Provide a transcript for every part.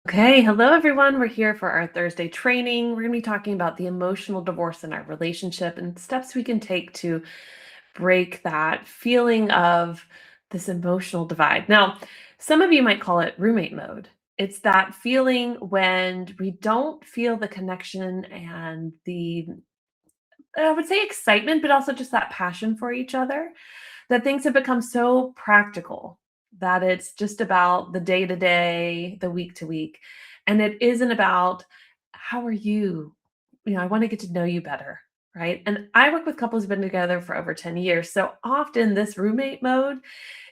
Okay, hello everyone. We're here for our Thursday training. We're going to be talking about the emotional divorce in our relationship and steps we can take to break that feeling of this emotional divide. Now, some of you might call it roommate mode. It's that feeling when we don't feel the connection and the, I would say, excitement, but also just that passion for each other, that things have become so practical that it's just about the day to day, the week to week. And it isn't about how are you? I want to get to know you better. Right. And I work with couples who've been together for over 10 years. So often this roommate mode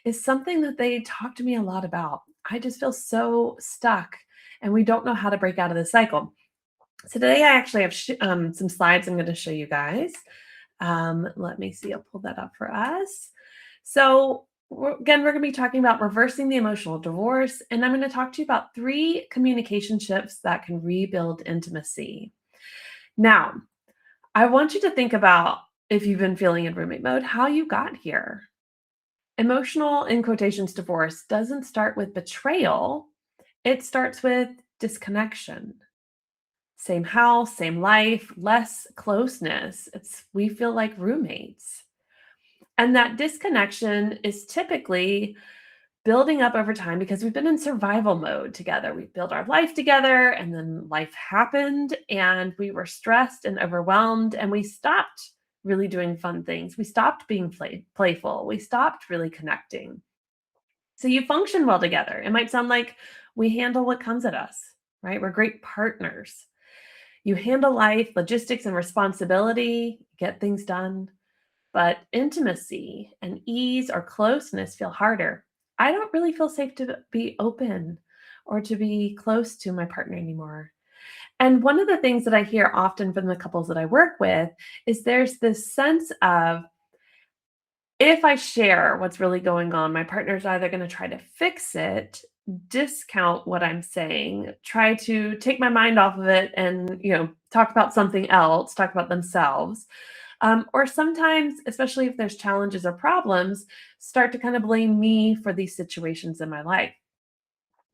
is something that they talk to me a lot about. I just feel so stuck and we don't know how to break out of this cycle. So today I actually have some slides I'm going to show you guys. Let me see, I'll pull that up for us. So again, we're going to be talking about reversing the emotional divorce, and I'm going to talk to you about 3 communication shifts that can rebuild intimacy. Now, I want you to think about, if you've been feeling in roommate mode, how you got here. Emotional, in quotations, divorce doesn't start with betrayal. It starts with disconnection. Same house, same life, less closeness. We feel like roommates. And that disconnection is typically building up over time because we've been in survival mode together. We built our life together, and then life happened, and we were stressed and overwhelmed, and we stopped really doing fun things. We stopped being playful. We stopped really connecting. So you function well together. It might sound like we handle what comes at us, right? We're great partners. You handle life, logistics, and responsibility, get things done, but intimacy and ease or closeness feel harder. I don't really feel safe to be open or to be close to my partner anymore. And one of the things that I hear often from the couples that I work with is there's this sense of, if I share what's really going on, my partner's either going to try to fix it, discount what I'm saying, try to take my mind off of it and, talk about something else, talk about themselves. Or sometimes, especially if there's challenges or problems, start to kind of blame me for these situations in my life.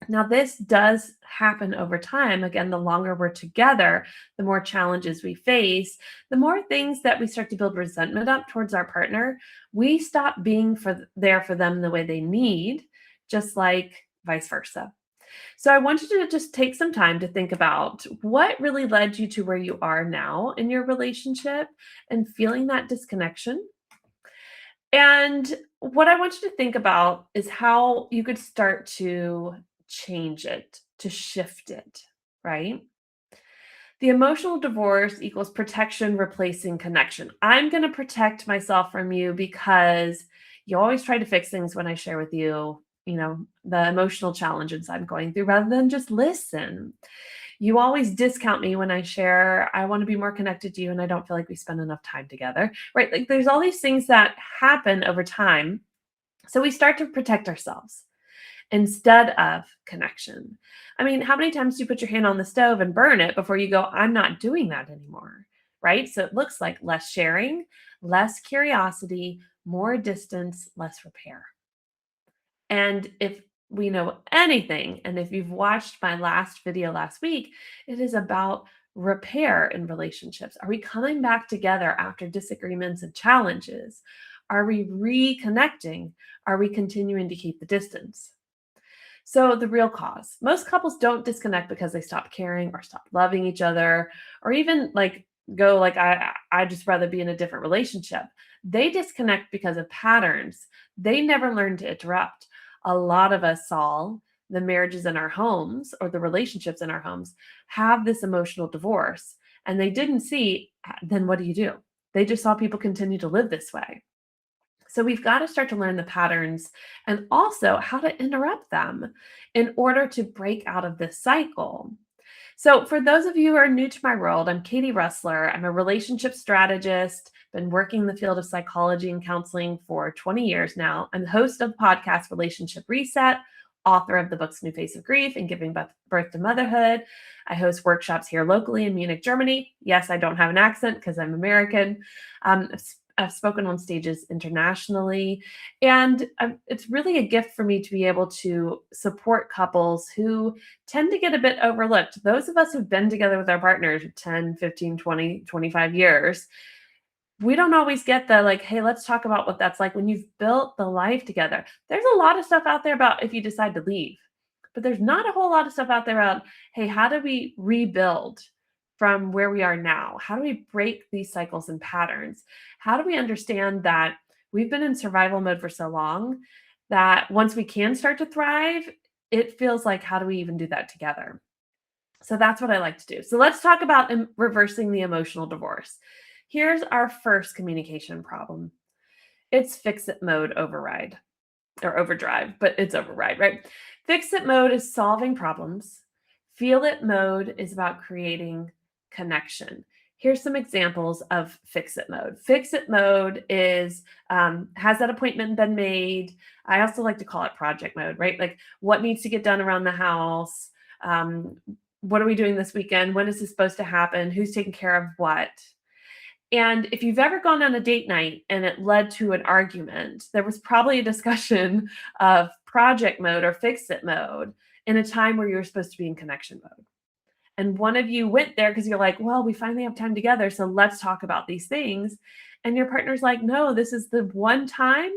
Now, this does happen over time. Again, the longer we're together, the more challenges we face, the more things that we start to build resentment up towards our partner. We stop being there for them the way they need, just like vice versa. So I want you to just take some time to think about what really led you to where you are now in your relationship and feeling that disconnection. And what I want you to think about is how you could start to change it, to shift it, right? The emotional divorce equals protection replacing connection. I'm going to protect myself from you because you always try to fix things when I share with you, the emotional challenges I'm going through rather than just listen. You always discount me when I share, I want to be more connected to you and I don't feel like we spend enough time together, right? Like there's all these things that happen over time. So we start to protect ourselves instead of connection. I mean, how many times do you put your hand on the stove and burn it before you go, I'm not doing that anymore, right? So it looks like less sharing, less curiosity, more distance, less repair. And if we know anything, and if you've watched my last video last week, it is about repair in relationships. Are we coming back together after disagreements and challenges? Are we reconnecting? Are we continuing to keep the distance? So the real cause. Most couples don't disconnect because they stop caring or stop loving each other or even like go like I just rather be in a different relationship. They disconnect because of patterns. They never learned to interrupt. A lot of us saw the marriages in our homes or the relationships in our homes have this emotional divorce and they didn't see, then what do? They just saw people continue to live this way. So we've got to start to learn the patterns and also how to interrupt them in order to break out of this cycle. So for those of you who are new to my world, I'm Katie Rössler. I'm a relationship strategist, been working in the field of psychology and counseling for 20 years now. I'm the host of the podcast Relationship Reset, author of the books New Face of Grief and Giving Birth to Motherhood. I host workshops here locally in Munich, Germany. Yes, I don't have an accent because I'm American. I've spoken on stages internationally, and it's really a gift for me to be able to support couples who tend to get a bit overlooked. Those of us who've been together with our partners 10, 15, 20, 25 years, we don't always get the like, hey, let's talk about what that's like when you've built the life together. There's a lot of stuff out there about if you decide to leave, but there's not a whole lot of stuff out there about, hey, how do we rebuild from where we are now? How do we break these cycles and patterns? How do we understand that we've been in survival mode for so long that once we can start to thrive, it feels like, how do we even do that together? So that's what I like to do. So let's talk about reversing the emotional divorce. Here's our first communication problem. It's fix it mode override or overdrive, but it's override, right? Fix it mode is solving problems. Feel it mode is about creating connection. Here's some examples of fix it mode. Fix it mode is has that appointment been made? I also like to call it project mode, right? Like what needs to get done around the house? Um, what are we doing this weekend? When is this supposed to happen? Who's taking care of what? And if you've ever gone on a date night and it led to an argument, there was probably a discussion of project mode or fix it mode in a time where you were supposed to be in connection mode. And one of you went there because you're like, well, we finally have time together. So let's talk about these things. And your partner's like, no, this is the one time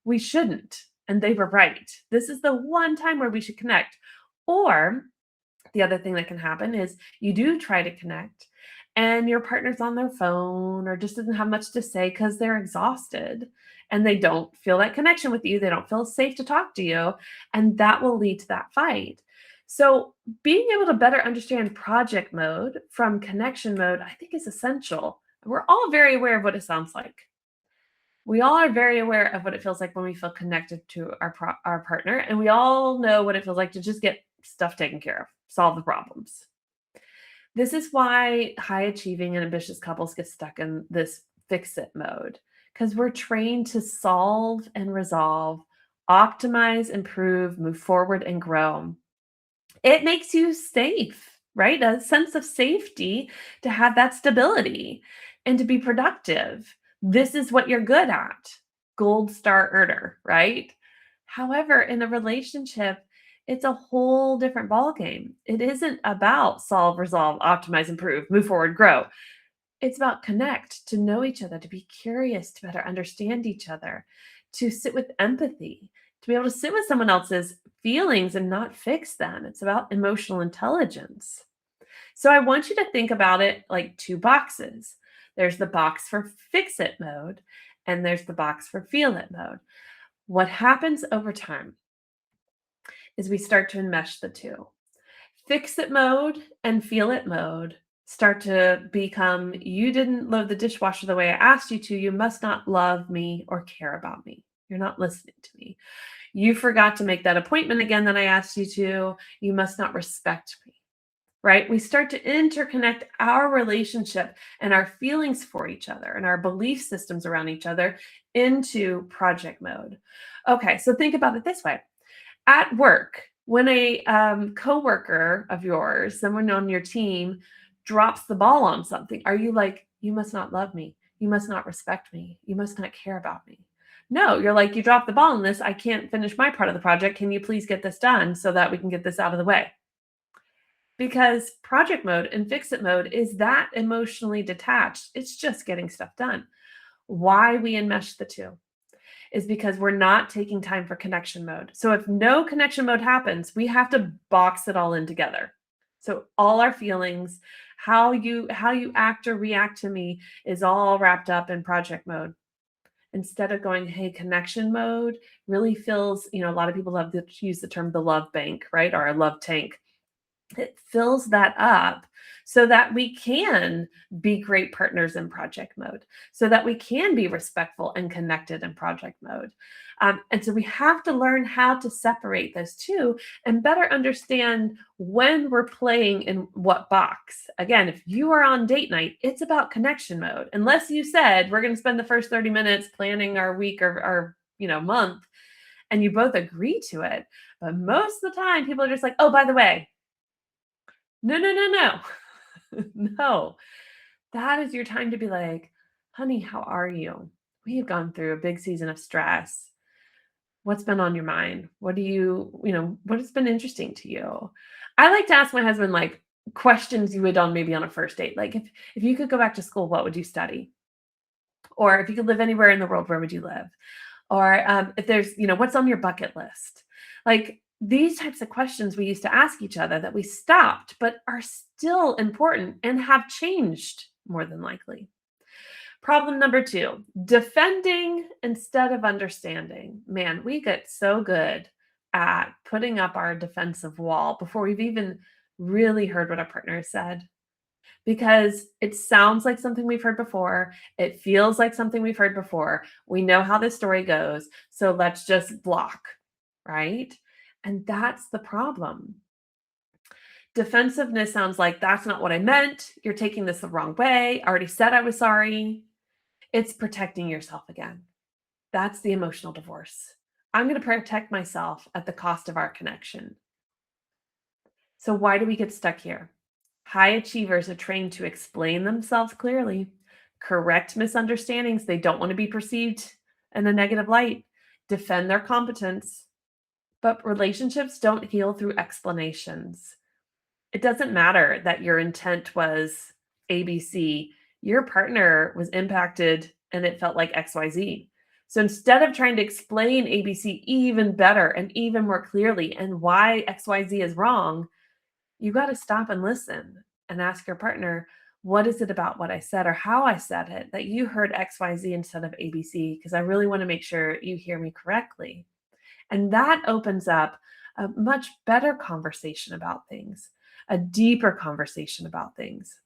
we shouldn't. And they were right. This is the one time where we should connect. Or the other thing that can happen is you do try to connect and your partner's on their phone or just doesn't have much to say because they're exhausted and they don't feel that connection with you. They don't feel safe to talk to you. And that will lead to that fight. So, being able to better understand project mode from connection mode, I think is essential. We're all very aware of what it sounds like. We all are very aware of what it feels like when we feel connected to our partner, and we all know what it feels like to just get stuff taken care of, solve the problems. This is why high achieving and ambitious couples get stuck in this fix it mode because we're trained to solve and resolve, optimize, improve, move forward, and grow. It makes you safe, right? A sense of safety to have that stability and to be productive. This is what you're good at. Gold star earner, right? However, in a relationship, it's a whole different ballgame. It isn't about solve, resolve, optimize, improve, move forward, grow. It's about connect, to know each other, to be curious, to better understand each other, to sit with empathy, to be able to sit with someone else's feelings and not fix them. It's about emotional intelligence. So I want you to think about it like two boxes. There's the box for fix it mode, and there's the box for feel it mode. What happens over time is we start to enmesh the two. Fix it mode and feel it mode start to become you didn't load the dishwasher the way I asked you to. You must not love me or care about me. You're not listening to me. You forgot to make that appointment again that I asked you to. You must not respect me. Right? We start to interconnect our relationship and our feelings for each other and our belief systems around each other into project mode. Okay, so think about it this way. At work, when a coworker of yours, someone on your team, drops the ball on something, are you like, you must not love me, you must not respect me, you must not care about me? No, you're like, you dropped the ball on this. I can't finish my part of the project. Can you please get this done so that we can get this out of the way? Because project mode and fix it mode is that emotionally detached. It's just getting stuff done. Why we enmesh the two is because we're not taking time for connection mode. So if no connection mode happens, we have to box it all in together. So all our feelings, how you act or react to me is all wrapped up in project mode. Instead of going, hey, connection mode really feels, a lot of people love to use the term the love bank, right? Or a love tank. It fills that up so that we can be great partners in project mode, so that we can be respectful and connected in project mode. And so we have to learn how to separate those two and better understand when we're playing in what box. Again, if you are on date night, it's about connection mode. Unless you said we're going to spend the first 30 minutes planning our week or our month, and you both agree to it. But most of the time, people are just like, oh, by the way, no, no, no, no. No. That is your time to be like, "Honey, how are you? We have gone through a big season of stress. What's been on your mind? What has been interesting to you? I like to ask my husband like questions you would on maybe on a first date. Like if you could go back to school, what would you study? Or if you could live anywhere in the world, where would you live? Or if there's, what's on your bucket list? Like these types of questions we used to ask each other that we stopped, but are still important and have changed more than likely. Problem number two, defending instead of understanding. Man, we get so good at putting up our defensive wall before we've even really heard what our partner has said because it sounds like something we've heard before. It feels like something we've heard before. We know how this story goes. So let's just block, right? And that's the problem. Defensiveness sounds like that's not what I meant. You're taking this the wrong way. I already said I was sorry. It's protecting yourself again. That's the emotional divorce. I'm going to protect myself at the cost of our connection. So, why do we get stuck here? High achievers are trained to explain themselves clearly, correct misunderstandings. They don't want to be perceived in a negative light, defend their competence. But relationships don't heal through explanations. It doesn't matter that your intent was ABC, your partner was impacted and it felt like XYZ. So instead of trying to explain ABC even better and even more clearly and why XYZ is wrong, you got to stop and listen and ask your partner, what is it about what I said or how I said it that you heard XYZ instead of ABC? Because I really want to make sure you hear me correctly. And that opens up a much better conversation about things, a deeper conversation about things.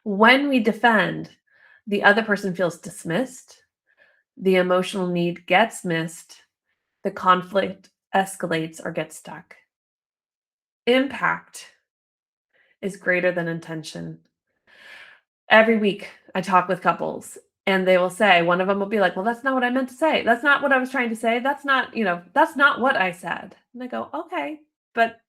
When we defend, the other person feels dismissed, the emotional need gets missed, the conflict escalates or gets stuck. Impact is greater than intention. Every week I talk with couples and they will say, one of them will be like, well, that's not what I meant to say. That's not what I was trying to say. That's not what I said. And I go, okay, but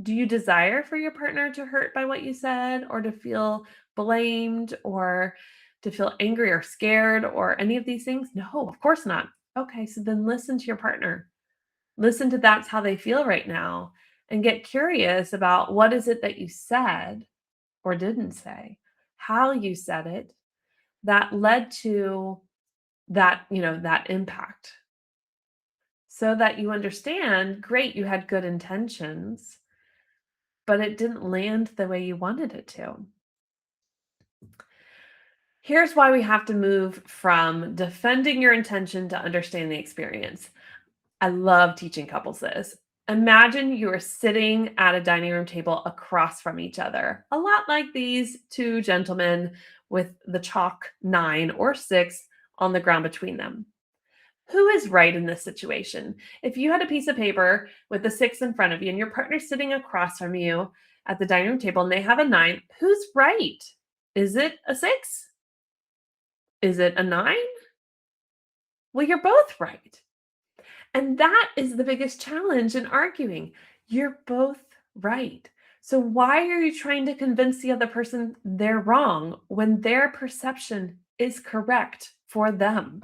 do you desire for your partner to hurt by what you said or to feel blamed or to feel angry or scared or any of these things? No, of course not. Okay, so then listen to your partner. Listen to that's how they feel right now and get curious about what is it that you said or didn't say, how you said it that led to that impact. So that you understand, great, you had good intentions, but it didn't land the way you wanted it to. Here's why we have to move from defending your intention to understanding the experience. I love teaching couples this. Imagine you are sitting at a dining room table across from each other, a lot like these two gentlemen with the chalk 9 or 6 on the ground between them. Who is right in this situation? If you had a piece of paper with a 6 in front of you and your partner's sitting across from you at the dining room table and they have a 9, who's right? Is it a 6? Is it a 9? Well, you're both right. And that is the biggest challenge in arguing. You're both right. So why are you trying to convince the other person they're wrong when their perception is correct for them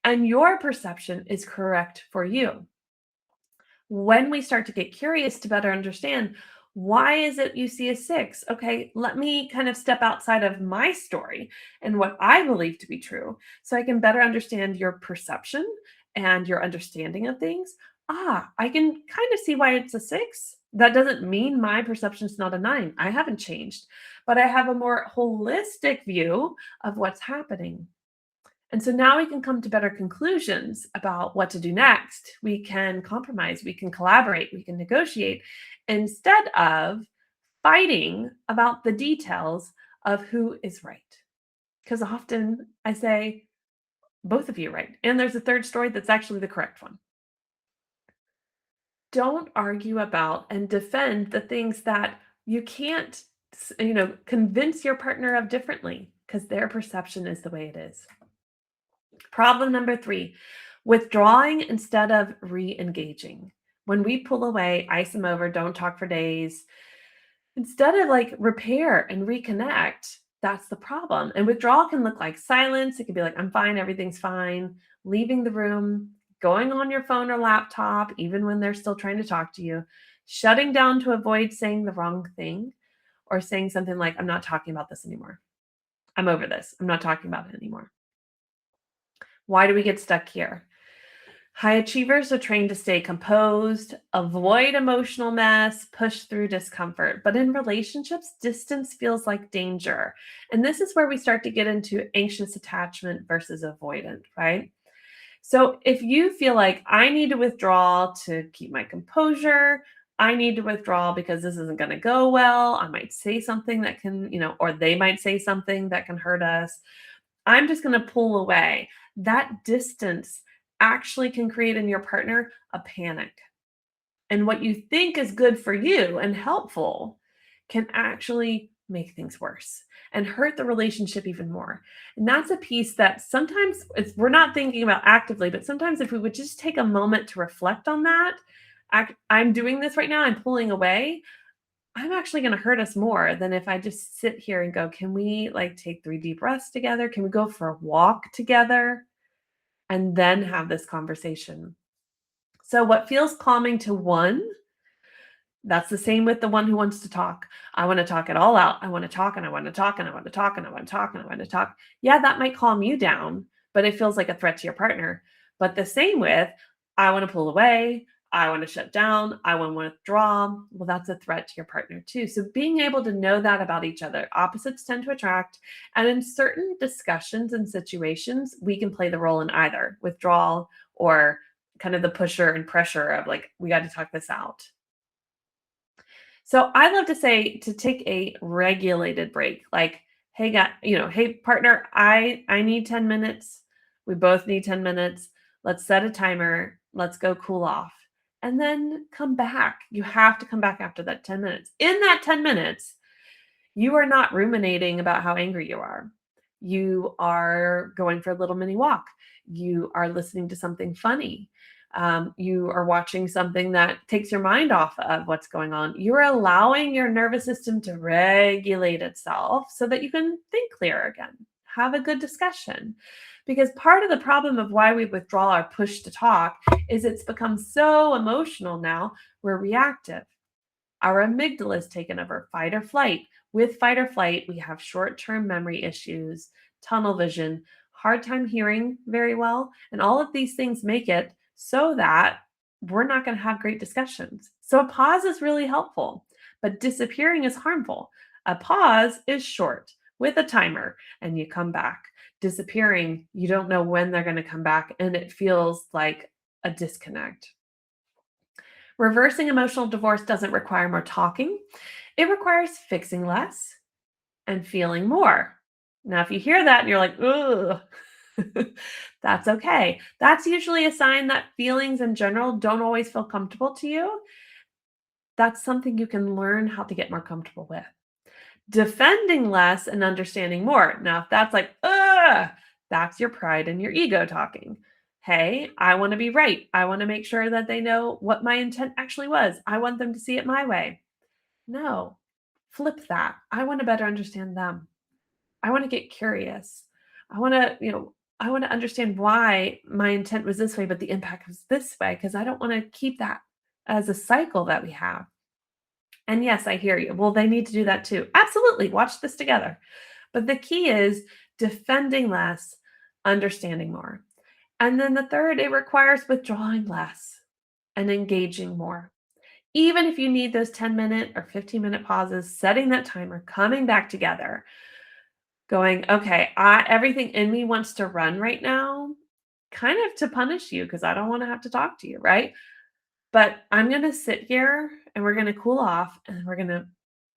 and your perception is correct for you? When we start to get curious to better understand, why is it you see a 6? Okay, let me kind of step outside of my story and what I believe to be true so I can better understand your perception and your understanding of things. I can kind of see why it's a 6. That doesn't mean my perception is not a 9. I haven't changed, but I have a more holistic view of what's happening. And so now we can come to better conclusions about what to do next. We can compromise, we can collaborate, we can negotiate instead of fighting about the details of who is right. Because often I say, both of you are right. And there's a third story that's actually the correct one. Don't argue about and defend the things that you can't, convince your partner of differently because their perception is the way it is. Problem number 3, withdrawing instead of re-engaging. When we pull away, ice them over, don't talk for days, instead of like repair and reconnect, That's the problem. And withdrawal can look like silence. It can be like, I'm fine, everything's fine, leaving the room, going on your phone or laptop, even when they're still trying to talk to you, shutting down to avoid saying the wrong thing, or saying something like, I'm not talking about this anymore. I'm over this. I'm not talking about it anymore. Why do we get stuck here? High achievers are trained to stay composed, avoid emotional mess, push through discomfort. But in relationships, distance feels like danger. And this is where we start to get into anxious attachment versus avoidant, right? So if you feel like I need to withdraw to keep my composure, I need to withdraw because this isn't going to go well. I might say something that can, or they might say something that can hurt us. I'm just going to pull away. That distance actually can create in your partner a panic. And what you think is good for you and helpful can actually make things worse and hurt the relationship even more. And that's a piece that sometimes we're not thinking about actively, but sometimes if we would just take a moment to reflect on that, I'm doing this right now, I'm pulling away. I'm actually going to hurt us more than if I just sit here and go, can we like take 3 deep breaths together? Can we go for a walk together and then have this conversation? So, what feels calming to one, that's the same with the one who wants to talk. I want to talk it all out. I want to talk and I want to talk and I want to talk and I want to talk and I want to talk. Yeah, that might calm you down, but it feels like a threat to your partner. But the same with, I want to pull away. I want to shut down. I want to withdraw. Well, that's a threat to your partner too. So being able to know that about each other, opposites tend to attract. And in certain discussions and situations, we can play the role in either withdrawal or kind of the pusher and pressure of like, we got to talk this out. So I love to say to take a regulated break, like, hey, hey partner, I need 10 minutes. We both need 10 minutes. Let's set a timer. Let's go cool off. And then come back. You have to come back after that 10 minutes. In that 10 minutes, you are not ruminating about how angry you are. You are going for a little mini walk. You are listening to something funny. You are watching something that takes your mind off of what's going on. You're allowing your nervous system to regulate itself so that you can think clear again, have a good discussion. Because part of the problem of why we withdraw or push to talk is it's become so emotional now, we're reactive. Our amygdala is taken over, fight or flight. With fight or flight, we have short term memory issues, tunnel vision, hard time hearing very well. And all of these things make it so that we're not going to have great discussions. So a pause is really helpful, but disappearing is harmful. A pause is short with a timer and you come back. Disappearing, you don't know when they're going to come back, and it feels like a disconnect. Reversing emotional divorce doesn't require more talking. It requires fixing less and feeling more. Now, if you hear that and you're like, ugh, that's okay. That's usually a sign that feelings in general don't always feel comfortable to you. That's something you can learn how to get more comfortable with. Defending less and understanding more. Now, if that's like, ugh, that's your pride and your ego talking. Hey, I want to be right. I want to make sure that they know what my intent actually was. I want them to see it my way. No, flip that. I want to better understand them. I want to get curious. I want to, I want to understand why my intent was this way, but the impact was this way, because I don't want to keep that as a cycle that we have. And yes, I hear you. Well, they need to do that too. Absolutely. Watch this together. But the key is defending less, understanding more. And then the third, it requires withdrawing less and engaging more. Even if you need those 10-minute or 15-minute pauses, setting that timer, coming back together, going, okay, everything in me wants to run right now, kind of to punish you because I don't want to have to talk to you, right? But I'm going to sit here and we're going to cool off and we're going to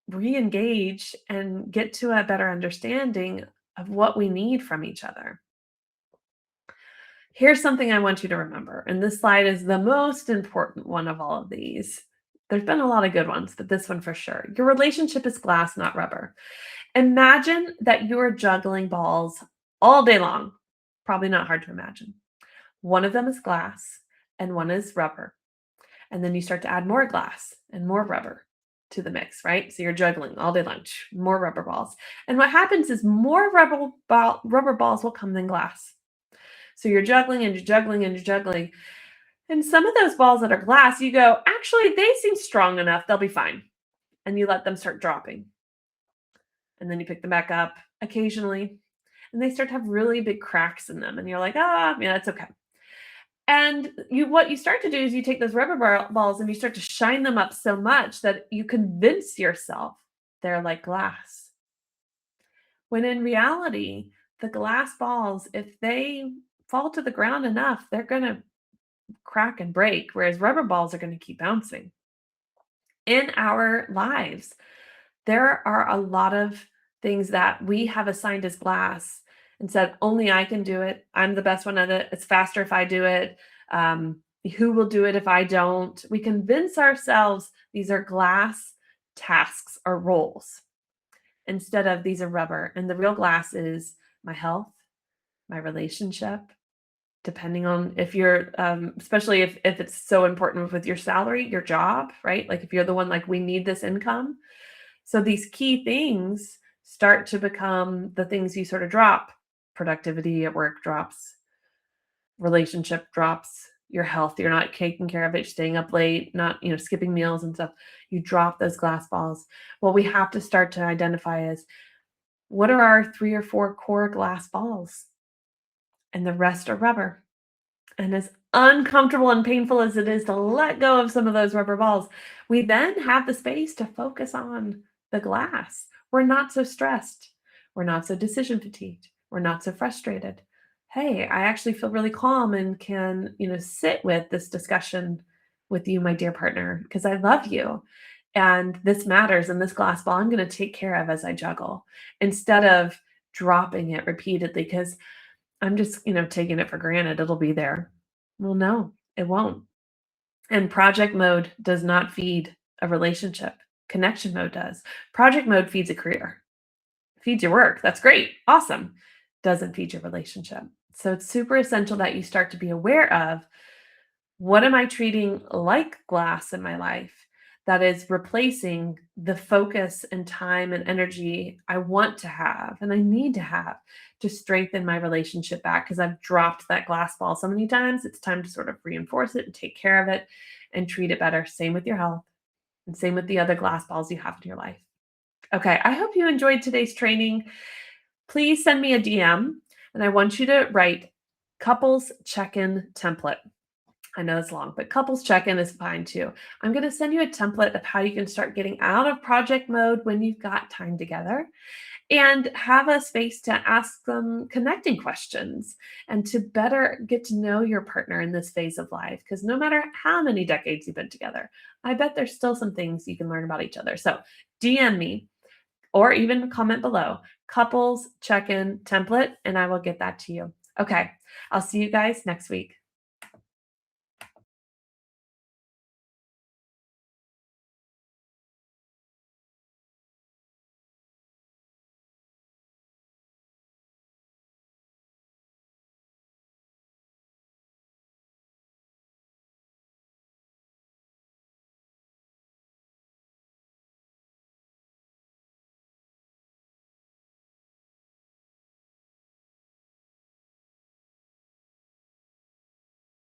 re-engage and get to a better understanding of what we need from each other. Here's something I want you to remember, and this slide is the most important one of all of these. There's been a lot of good ones, but this one for sure. Your relationship is glass, not rubber. Imagine that you're juggling balls all day long. Probably not hard to imagine. One of them is glass and one is rubber. And then you start to add more glass and more rubber. to the mix, right? So you're juggling all day long, more rubber balls. And what happens is more rubber balls will come than glass. So you're juggling and you're juggling and you're juggling. And some of those balls that are glass, you go, actually, they seem strong enough. They'll be fine. And you let them start dropping. And then you pick them back up occasionally. And they start to have really big cracks in them. And you're like, yeah, that's okay. And what you start to do is you take those rubber balls and you start to shine them up so much that you convince yourself they're like glass. When in reality, the glass balls, if they fall to the ground enough, they're going to crack and break, whereas rubber balls are going to keep bouncing. In our lives, there are a lot of things that we have assigned as glass and said, only I can do it. I'm the best one at it. It's faster if I do it. Who will do it if I don't? We convince ourselves these are glass tasks or roles instead of these are rubber. And the real glass is my health, my relationship, depending on if you're, especially if it's so important with your salary, your job, right? Like if you're the one, like we need this income. So these key things start to become the things you sort of drop. Productivity at work drops, relationship drops, your health, you're not taking care of it, staying up late, not, skipping meals and stuff. You drop those glass balls. What we have to start to identify is what are our 3 or 4 core glass balls? And the rest are rubber. And as uncomfortable and painful as it is to let go of some of those rubber balls, we then have the space to focus on the glass. We're not so stressed. We're not so decision fatigued. We're not so frustrated. Hey, I actually feel really calm and can, sit with this discussion with you, my dear partner, because I love you. And this matters. And this glass ball I'm going to take care of as I juggle instead of dropping it repeatedly because I'm just, taking it for granted. It'll be there. Well, no, it won't. And project mode does not feed a relationship. Connection mode does. Project mode feeds a career, feeds your work. That's great. Awesome. Doesn't feed your relationship. So it's super essential that you start to be aware of what am I treating like glass in my life that is replacing the focus and time and energy I want to have and I need to have to strengthen my relationship back because I've dropped that glass ball so many times. It's time to sort of reinforce it and take care of it and treat it better. Same with your health and same with the other glass balls you have in your life. Okay, I hope you enjoyed today's training. Please send me a DM and I want you to write couples check-in template. I know it's long, but couples check-in is fine too. I'm going to send you a template of how you can start getting out of project mode when you've got time together and have a space to ask them connecting questions and to better get to know your partner in this phase of life. Because no matter how many decades you've been together, I bet there's still some things you can learn about each other. So DM me or even comment below, couples check-in template, and I will get that to you. Okay, I'll see you guys next week.